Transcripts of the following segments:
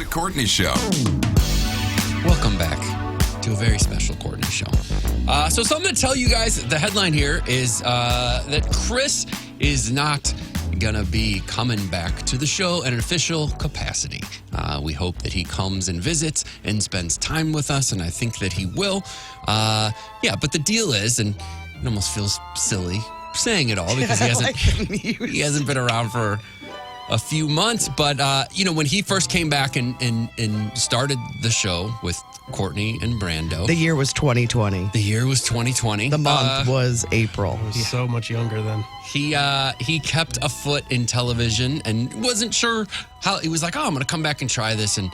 The Courtney Show. Welcome back to a very special Courtney Show. So something to tell you guys, the headline here is that Chris is not going to be coming back to the show in an official capacity. We hope that he comes and visits and spends time with us, and I think that he will. But the deal is, and it almost feels silly saying it all because he hasn't been around for a few months, but when he first came back and started the show with Courtney and Brando, the year was 2020. The month was April. I was so much younger then. He kept a foot in television and wasn't sure how. He was like, "Oh, I'm going to come back and try this," and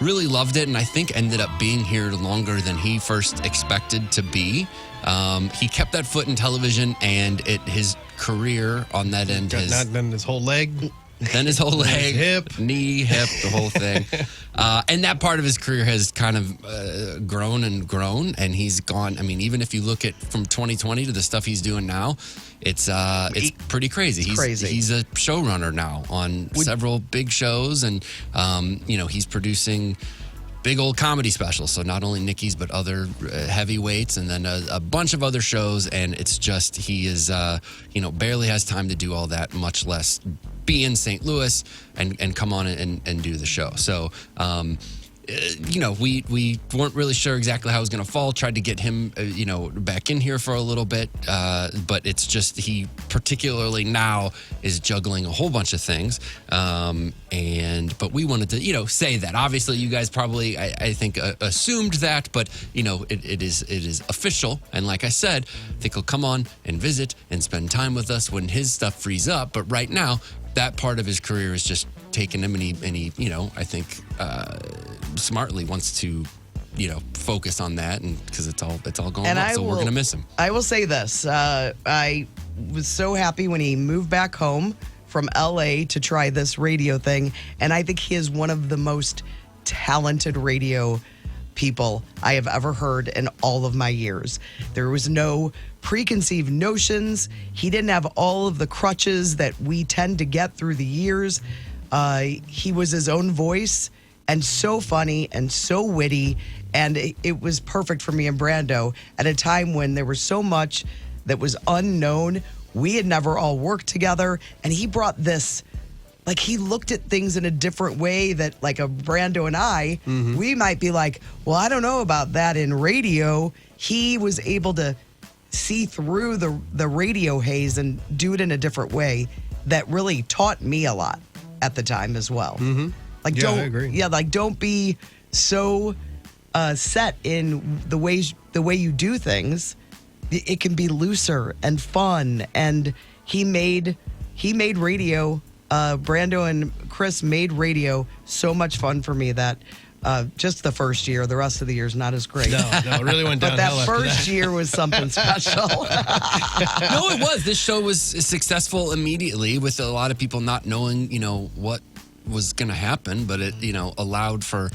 really loved it. And I think ended up being here longer than he first expected to be. He kept that foot in television, and his career on that end Then his whole leg. Then his whole leg, hip, knee, hip, the whole thing. And that part of his career has kind of grown, and he's gone. I mean, even if you look at from 2020 to the stuff he's doing now, it's pretty crazy. He's a showrunner now on several big shows, and he's producing big old comedy specials. So not only Nikki's, but other heavyweights, and then a bunch of other shows. And it's just he is barely has time to do all that, much less be in St. Louis and come on and do the show. So, we weren't really sure exactly how it was going to fall. Tried to get him, back in here for a little bit. But it's just he particularly now is juggling a whole bunch of things. But we wanted to, say that. Obviously, you guys probably, I think, assumed that. But, it is official. And like I said, I think he'll come on and visit and spend time with us when his stuff frees up. But right now, that part of his career is just taking him, and he I think smartly wants to, focus on that, and because it's all going well, so we're gonna miss him. I will say this: I was so happy when he moved back home from LA to try this radio thing, and I think he is one of the most talented radio people I have ever heard in all of my years. There was no preconceived notions. He didn't have all of the crutches that we tend to get through the years. He was his own voice, and so funny and so witty, and it was perfect for me and Brando at a time when there was so much that was unknown. We had never all worked together, and he brought this. Like, he looked at things in a different way that, like, a Brando and I, we might be like, well, I don't know about that in radio. He was able to see through the radio haze and do it in a different way that really taught me a lot at the time as well. Like, I agree. Yeah, like, don't be so set in the way you do things. It can be looser and fun, and he made radio. Brando and Chris made radio so much fun for me that just the first year, the rest of the year is not as great. No, it really went downhill. But that after first year was something special. No, it was. This show was successful immediately, with a lot of people not knowing, what was going to happen, but it, allowed for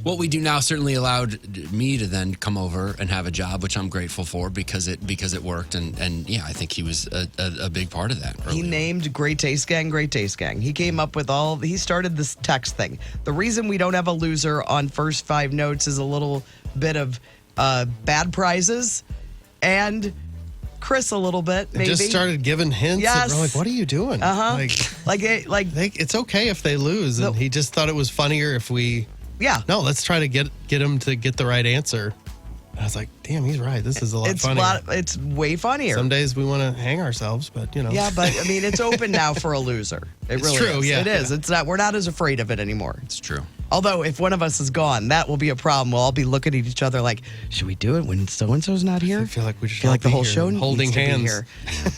what we do now. Certainly allowed me to then come over and have a job, which I'm grateful for because it worked. And yeah, I think he was a big part of that. He named Great Taste Gang Great Taste Gang. He came up with he started this text thing. The reason we don't have a loser on First Five Notes is a little bit of bad prizes and Chris a little bit, maybe. Just started giving hints. Yes. And we're like, what are you doing? Like it's okay if they lose. And he just thought it was funnier if we. Yeah. No, let's try to get him to get the right answer. And I was like, damn, he's right. This is a lot funnier. It's way funnier. Some days we want to hang ourselves, but Yeah, but I mean, it's open now for a loser. It's really true, is. yeah. It is. It's not. We're not as afraid of it anymore. It's true. Although, if one of us is gone, that will be a problem. We'll all be looking at each other like, should we do it when so-and-so's not here? I feel like we should feel like the whole here, show holding needs to hands. be here.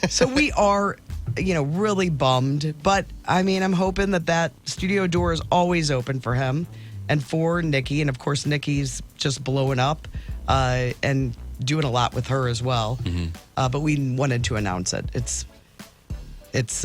So we are, really bummed. But, I mean, I'm hoping that studio door is always open for him and for Nikki. And, of course, Nikki's just blowing up and doing a lot with her as well. But we wanted to announce it. It's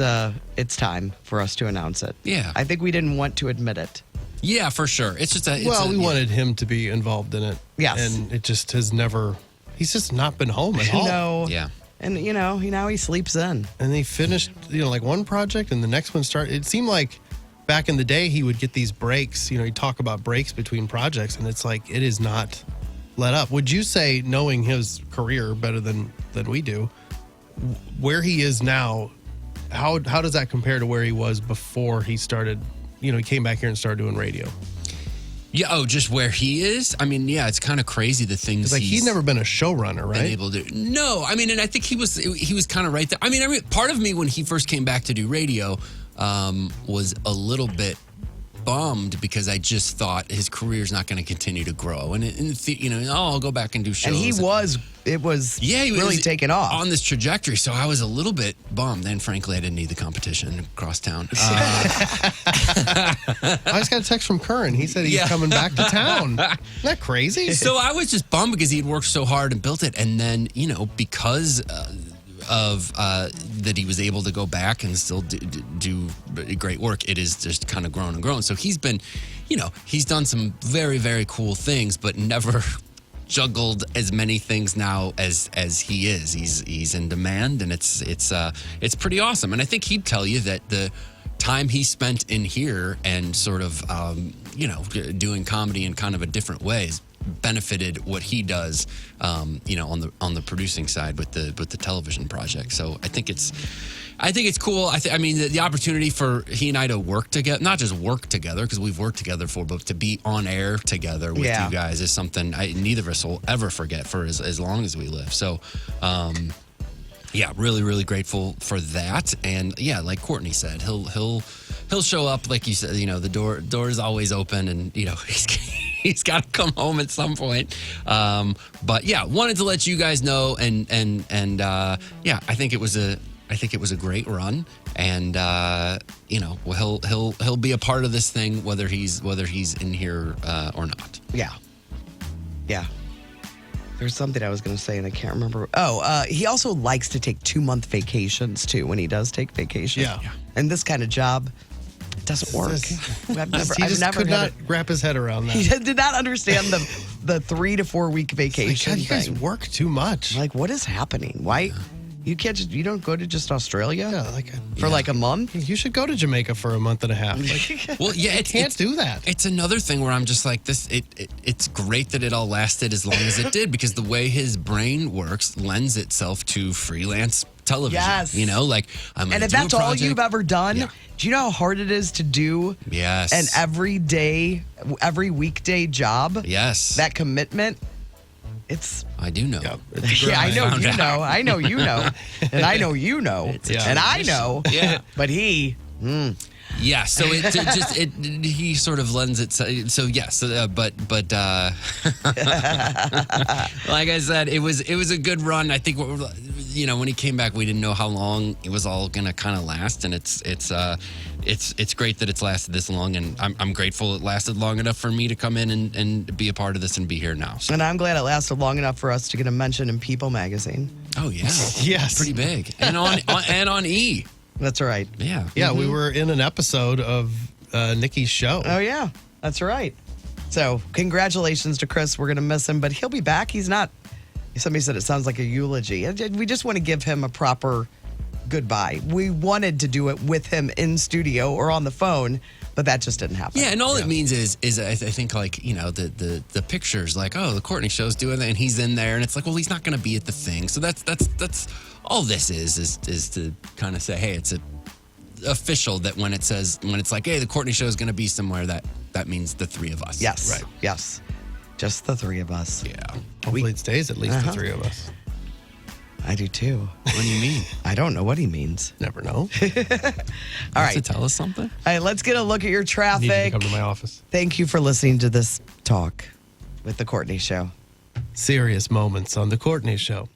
time for us to announce it. Yeah. I think we didn't want to admit it. Yeah, for sure. It's just we wanted him to be involved in it. Yes. And it just has never, he's just not been home at all. No. Yeah. And, now he sleeps in. And they finished, like one project and the next one started. It seemed like back in the day, he would get these breaks. You know, he'd talk about breaks between projects, and it's like, it is not let up. Would you say, knowing his career better than we do, where he is now, how does that compare to where he was before he started, he came back here and started doing radio? Yeah, just where he is? I mean, yeah, it's kind of crazy the things he's never been a showrunner, right? Been able to do. No, I mean, and I think he was kind of right there. I mean, part of me when he first came back to do radio was a little bit bummed because I just thought his career's not going to continue to grow, and I'll go back and do shows. And he was really taking off on this trajectory. So I was a little bit bummed, and frankly, I didn't need the competition across town. I just got a text from Curran. He said he's coming back to town. Isn't that crazy? So I was just bummed because he'd worked so hard and built it, and then because of that he was able to go back and still do great work. It is just kind of grown and grown. So he's been, he's done some very, very cool things, but never juggled as many things now as he is. He's in demand, and it's pretty awesome. And I think he'd tell you that the time he spent in here and sort of doing comedy in kind of a different ways benefited what he does, on the producing side with the television project. So I think it's cool. I mean, the opportunity for he and I to work together, not just work together because we've worked together before, but to be on air together with you guys is something neither of us will ever forget for as long as we live. So, really, really grateful for that. And yeah, like Courtney said, he'll show up, like you said. The door is always open, and he's got to come home at some point. But yeah, wanted to let you guys know, and I think it was a great run, and he'll be a part of this thing whether he's in here or not. Yeah. There's something I was going to say and I can't remember. He also likes to take 2-month vacations too when he does take vacation. Yeah. And this kind of job, it doesn't work. I've could not wrap his head around that. He did not understand the 3 to 4 week vacation. You guys work too much. Like, what is happening? Why? You don't go to just Australia? Yeah, like a month? You should go to Jamaica for a month and a half. You can't do that. It's another thing where I'm just like this. It's great that it all lasted as long as it did, because the way his brain works lends itself to freelance television. Yes. And if that's all you've ever done, do you know how hard it is to do? Yes. An every weekday job? Yes. That commitment. I do know. Yeah, I know you know. I know you know. And I know you know. And I know. Yeah. But he... Yeah, so he sort of lends it. So yes, but like I said, it was a good run. I think when he came back, we didn't know how long it was all gonna kind of last, and it's great that it's lasted this long, and I'm grateful it lasted long enough for me to come in and be a part of this and be here now. So. And I'm glad it lasted long enough for us to get a mention in People magazine. Oh yeah, yes, pretty big, and on E. That's right. Yeah. Yeah, we were in an episode of Nikki's show. Oh, yeah. That's right. So, congratulations to Chris. We're going to miss him, but he'll be back. He's not... Somebody said it sounds like a eulogy. We just want to give him a proper goodbye. We wanted to do it with him in studio or on the phone, but that just didn't happen. Yeah, and all it means is I think the pictures, like, oh, the Courtney Show's doing that, and he's in there, and it's like, well, he's not going to be at the thing. So that's all this is to kind of say, hey, it's official that when it's like, hey, the Courtney Show is going to be somewhere, that means the three of us. Yes. Right. Yes. Just the three of us. Yeah. Hopefully it stays at least the three of us. I do too. What do you mean? I don't know what he means. Never know. All right. To tell us something? All right, let's get a look at your traffic. I need you to come to my office. Thank you for listening to this talk with The Courtney Show. Serious moments on The Courtney Show.